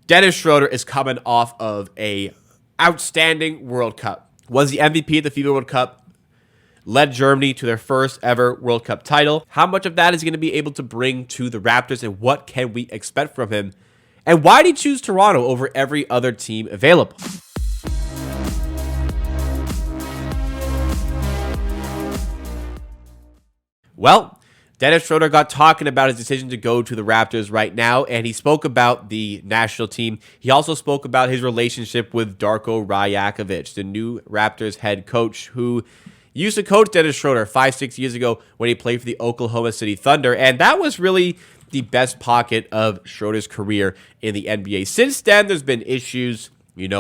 Dennis Schröder is coming off of a outstanding World Cup. Was the MVP at the FIBA World Cup. Led Germany to their first ever World Cup title. How much of that is going to be able to bring to the Raptors, and what can we expect from him? And why did he choose Toronto over every other team available? Well, Dennis Schröder got talking about his decision to go to the Raptors right now, and he spoke about the national team. He also spoke about his relationship with Darko Rajakovic, the new Raptors head coach, who used to coach Dennis Schröder 5-6 years ago when he played for the Oklahoma City Thunder, and that was really the best pocket of Schröder's career in the NBA. Since then, there's been issues,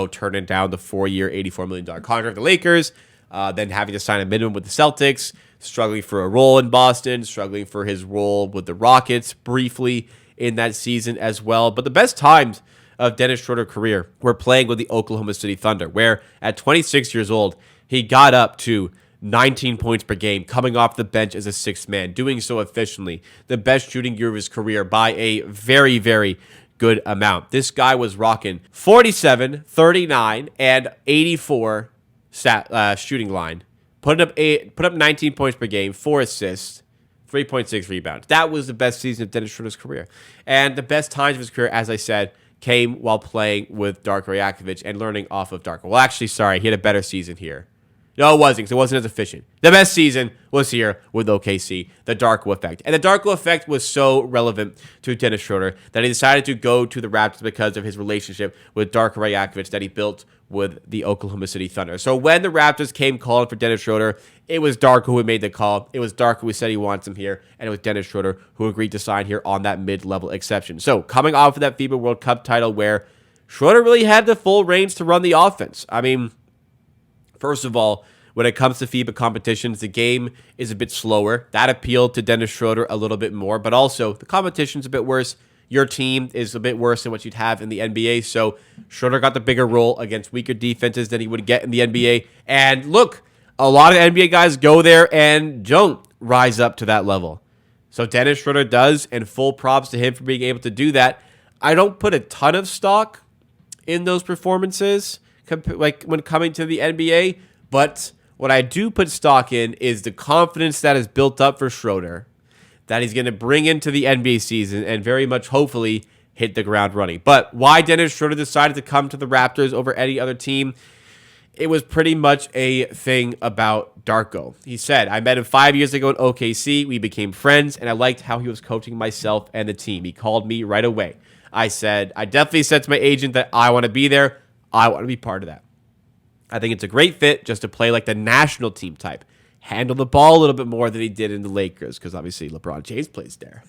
turning down the 4-year, $84 million contract with the Lakers, then having to sign a minimum with the Celtics, struggling for a role in Boston, struggling for his role with the Rockets briefly in that season as well. But the best times of Dennis Schröder's career were playing with the Oklahoma City Thunder, where at 26 years old, he got up to 19 points per game, coming off the bench as a sixth man, doing so efficiently. The best shooting year of his career by a very, very good amount. This guy was rocking 47, 39, and 84 shooting line. Put up 19 points per game, 4 assists, 3.6 rebounds. That was the best season of Dennis Schröder's career. And the best times of his career, as I said, came while playing with Darko Rajakovic and learning off of Darko. Well, actually, sorry, he had a better season here. No, it wasn't, because it wasn't as efficient. The best season was here with OKC, the Darko effect. And the Darko effect was so relevant to Dennis Schröder that he decided to go to the Raptors because of his relationship with Darko Rajakovic that he built with the Oklahoma City Thunder. So when the Raptors came calling for Dennis Schröder, it was Darko who made the call. It was Darko who said he wants him here, and it was Dennis Schröder who agreed to sign here on that mid-level exception. So coming off of that FIBA World Cup title where Schröder really had the full reins to run the offense. I mean, first of all, when it comes to FIBA competitions, the game is a bit slower. That appealed to Dennis Schröder a little bit more, but also the competition's a bit worse. Your team is a bit worse than what you'd have in the NBA, so Schröder got the bigger role against weaker defenses than he would get in the NBA. And look, a lot of NBA guys go there and don't rise up to that level. So Dennis Schröder does, and full props to him for being able to do that. I don't put a ton of stock in those performances like when coming to the NBA, but what I do put stock in is the confidence that is built up for Schröder that he's going to bring into the NBA season and very much hopefully hit the ground running. But why Dennis Schröder decided to come to the Raptors over any other team, it was pretty much a thing about Darko. He said, I met him 5 years ago in OKC. We became friends, and I liked how he was coaching myself and the team. He called me right away. I definitely said to my agent that I want to be there. I want to be part of that. I think it's a great fit just to play like the national team type. Handle the ball a little bit more than he did in the Lakers, because obviously LeBron James plays there.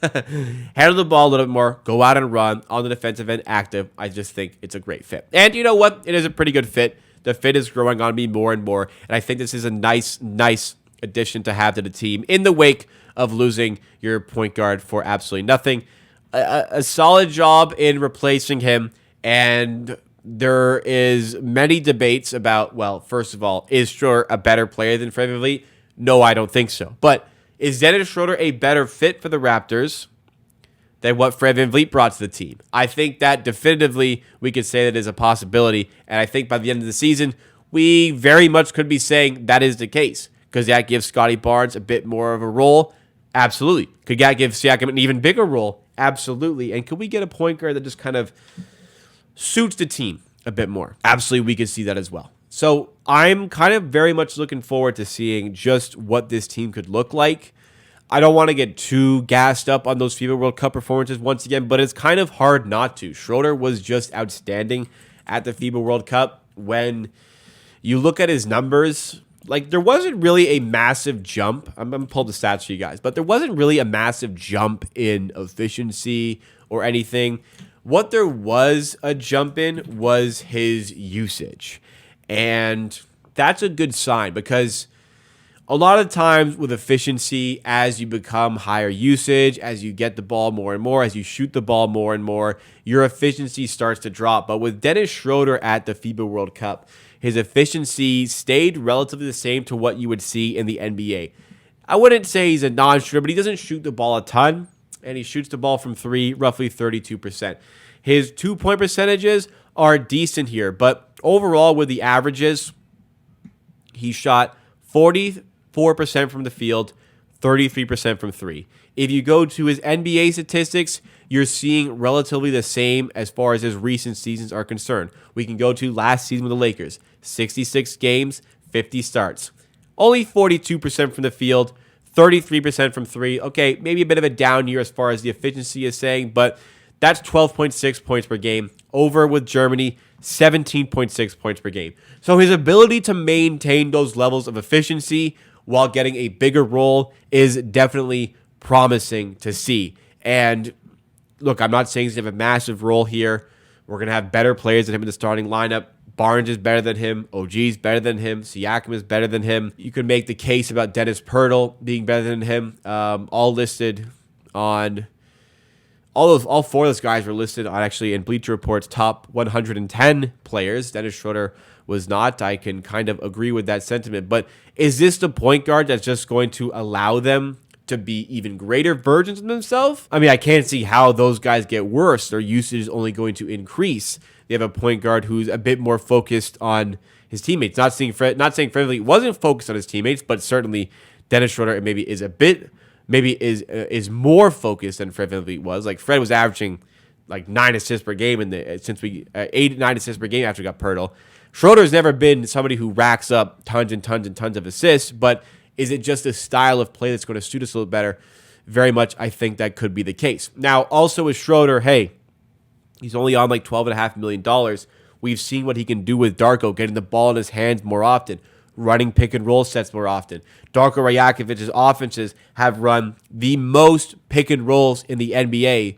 Handle the ball a little bit more, go out and run on the defensive end, active. I just think it's a great fit. And you know what? It is a pretty good fit. The fit is growing on me more and more, and I think this is a nice addition to have to the team in the wake of losing your point guard for absolutely nothing. A solid job in replacing him, and there is many debates about, well, first of all, is Schröder a better player than VanVleet? No, I don't think so. But is Dennis Schröder a better fit for the Raptors than what VanVleet brought to the team? I think that definitively we could say that is a possibility, and I think by the end of the season, we very much could be saying that is the case, because that gives Scotty Barnes a bit more of a role. Absolutely. Could that give Siakam an even bigger role? Absolutely. And could we get a point guard that just kind of suits the team a bit more? Absolutely, we could see that as well. So I'm kind of very much looking forward to seeing just what this team could look like. I don't want to get too gassed up on those FIBA World Cup performances once again, but it's kind of hard not to. Schröder was just outstanding at the FIBA World Cup. When you look at his numbers, like, there wasn't really a massive jump. I'm going to pull the stats for you guys, but there wasn't really a massive jump in efficiency or anything. What there was a jump in was his usage. And that's a good sign, because a lot of times with efficiency, as you become higher usage, as you get the ball more and more, as you shoot the ball more and more, your efficiency starts to drop. But with Dennis Schröder at the FIBA World Cup, his efficiency stayed relatively the same to what you would see in the NBA. I wouldn't say he's a non-shooter, but he doesn't shoot the ball a ton, and he shoots the ball from three, roughly 32%. His 2-point percentages are decent here, but overall with the averages, he shot 44% from the field, 33% from three. If you go to his NBA statistics, you're seeing relatively the same as far as his recent seasons are concerned. We can go to last season with the Lakers. 66 games, 50 starts. Only 42% from the field, 33% from three. Okay, maybe a bit of a down year as far as the efficiency is saying, but that's 12.6 points per game. Over with Germany, 17.6 points per game. So his ability to maintain those levels of efficiency while getting a bigger role is definitely promising to see. And look, I'm not saying he's going to have a massive role here. We're going to have better players than him in the starting lineup. Barnes is better than him. OG is better than him. Siakam is better than him. You could make the case about Dennis Schröder being better than him. All listed on... All four of those guys were listed on actually in Bleacher Report's top 110 players. Dennis Schröder was not. I can kind of agree with that sentiment. But is this the point guard that's just going to allow them to be even greater versions of themselves? I mean, I can't see how those guys get worse. Their usage is only going to increase. They have a point guard who's a bit more focused on his teammates. Not saying VanVleet wasn't focused on his teammates, but certainly Dennis Schröder is more focused than Fred VanVleet was. Like Fred was averaging like 9 assists per game 8-9 assists per game after he got Pirtle. Schroeder's never been somebody who racks up tons and tons and tons of assists, but is it just a style of play that's going to suit us a little better? Very much, I think that could be the case. Now, also with Schröder, hey, he's only on like $12.5 million. We've seen what he can do with Darko, getting the ball in his hands more often, running pick and roll sets more often. Darko Rajakovic's offenses have run the most pick and rolls in the NBA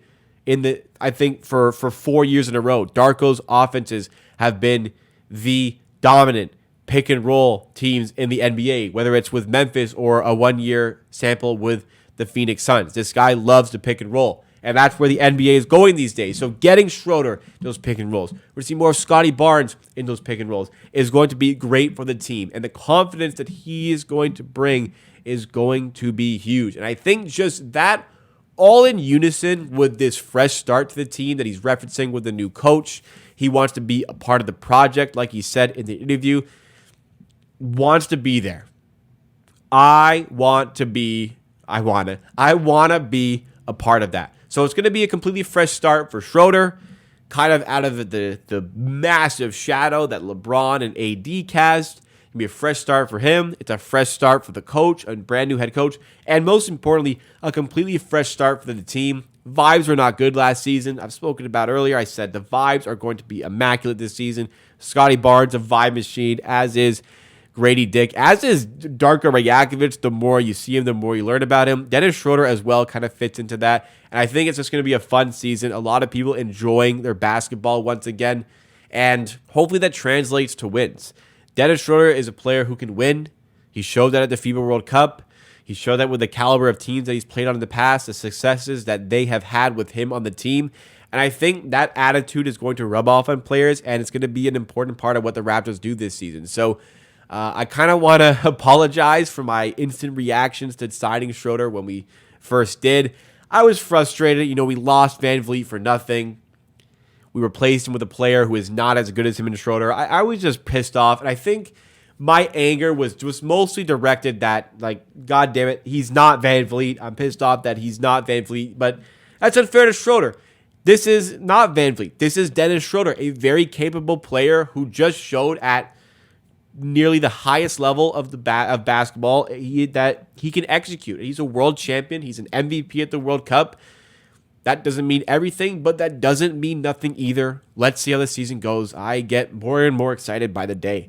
I think for 4 years in a row. Darko's offenses have been the dominant pick and roll teams in the NBA, whether it's with Memphis or a 1-year sample with the Phoenix Suns. This guy loves to pick and roll, and that's where the NBA is going these days. So getting Schröder those pick and rolls, we're going to see more of Scotty Barnes in those pick and rolls, is going to be great for the team. And the confidence that he is going to bring is going to be huge. And I think just that, all in unison with this fresh start to the team that he's referencing with the new coach, he wants to be a part of the project, like he said in the interview, wants to be there. I want to be a part of that. So it's going to be a completely fresh start for Schröder, kind of out of the massive shadow that LeBron and AD cast. It's going to be a fresh start for him. It's a fresh start for the coach, a brand new head coach, and most importantly, a completely fresh start for the team. Vibes were not good last season. I've spoken about earlier. I said the vibes are going to be immaculate this season. Scotty Barnes, a vibe machine, as is Grady Dick, as is Darko Rajakovic. The more you see him, the more you learn about him. Dennis Schröder as well kind of fits into that. And I think it's just going to be a fun season. A lot of people enjoying their basketball once again. And hopefully that translates to wins. Dennis Schröder is a player who can win. He showed that at the FIBA World Cup. He showed that with the caliber of teams that he's played on in the past, the successes that they have had with him on the team. And I think that attitude is going to rub off on players, and it's going to be an important part of what the Raptors do this season. So I kind of want to apologize for my instant reactions to signing Schröder when we first did. I was frustrated. We lost VanVleet for nothing. We replaced him with a player who is not as good as him in Schröder. I was just pissed off, and I think my anger was mostly directed that, like, God damn it, he's not VanVleet. I'm pissed off that he's not VanVleet, but that's unfair to Schröder. This is not VanVleet. This is Dennis Schröder, a very capable player who just showed at nearly the highest level of of basketball that he can execute. He's a world champion. He's an MVP at the World Cup. That doesn't mean everything, but that doesn't mean nothing either. Let's see how the season goes. I get more and more excited by the day.